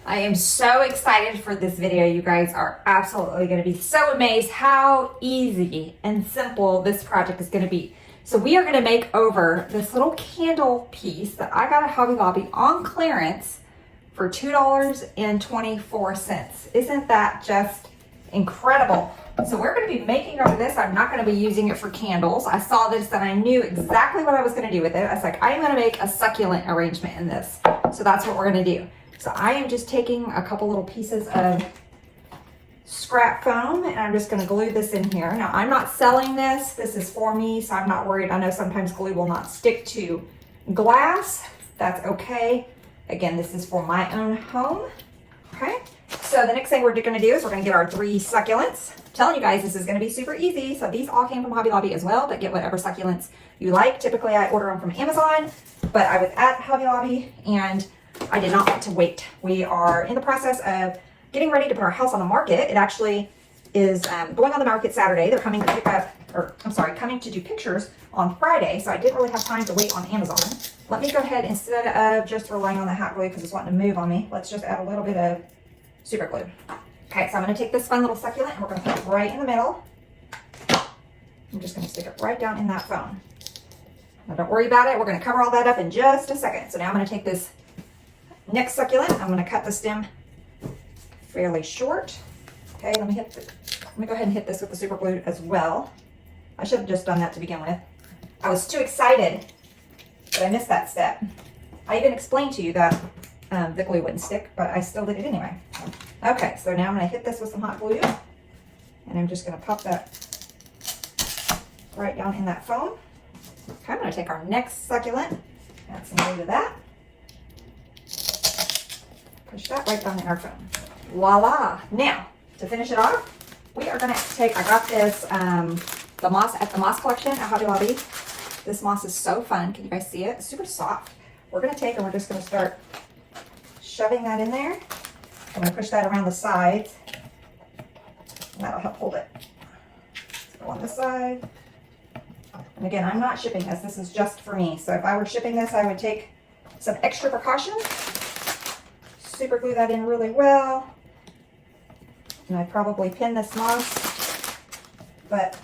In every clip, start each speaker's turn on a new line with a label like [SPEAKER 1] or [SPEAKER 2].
[SPEAKER 1] I am so excited for this video. You guys are absolutely going to be so amazed how easy and simple this project is going to be. So we are going to make over this little candle piece that I got at Hobby Lobby on clearance for $2.24. Isn't that just incredible? So we're going to be making over this. I'm not going to be using it for candles. I saw this and I knew exactly what I was going to do with it. I was like, I am going to make a succulent arrangement in this. So that's what we're going to do. So I am just taking a couple little pieces of scrap foam and I'm just going to glue this in here. Now I'm not selling this. This is for me, so I'm not worried. I know sometimes glue will not stick to glass. That's okay. Again, this is for my own home. Okay. So the next thing we're going to do is we're going to get our 3 succulents. I'm telling you guys, this is going to be super easy. So these all came from Hobby Lobby as well, but get whatever succulents you like. Typically I order them from Amazon, but I was at Hobby Lobby and I did not want to wait. We are in the process of getting ready to put our house on the market. It actually is going on the market Saturday. They're coming to pick up, or I'm sorry, coming to do pictures on Friday. So I didn't really have time to wait on Amazon. Let me go ahead, instead of just relying on the hot glue because it's wanting to move on me, let's just add a little bit of super glue. Okay, so I'm going to take this fun little succulent and we're going to put it right in the middle. I'm just going to stick it right down in that foam. Now don't worry about it. We're going to cover all that up in just a second. So now I'm going to take this next succulent. I'm going to cut the stem fairly short. Okay, let me go ahead and hit this with the super glue as well. I should have just done that to begin with. I was too excited, but I missed that step. I even explained to you that the glue wouldn't stick, but I still did it anyway. Okay, so now I'm going to hit this with some hot glue, and I'm just going to pop that right down in that foam. Okay, I'm going to take our next succulent, add some glue to that. Push that right down in our foam. Voila! Now, to finish it off, we are going to take, I got this, the moss at the moss collection at Hobby Lobby. This moss is so fun. Can you guys see it? It's super soft. We're going to take and we're just going to start shoving that in there. I'm going to push that around the sides, and that'll help hold it. Let's go on this side. And again, I'm not shipping this. This is just for me. So if I were shipping this, I would take some extra precautions. Super glue that in really well. And I'd probably pin this moss, but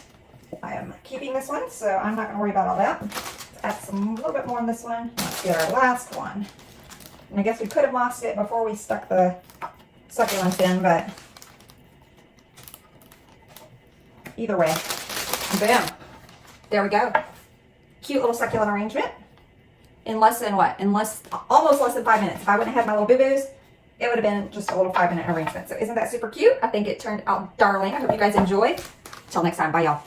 [SPEAKER 1] I am keeping this one, so I'm not going to worry about all that. Let's add a little bit more on this one. Let's get our last one. And I guess we could have mossed it before we stuck the succulents in, but either way, boom. There we go. Cute little succulent arrangement. In less than what? Almost less than 5 minutes. If I wouldn't have had my little boo-boos, it would have been just a little 5-minute arrangement. So isn't that super cute? I think it turned out darling. I hope you guys enjoyed. Till next time, bye y'all.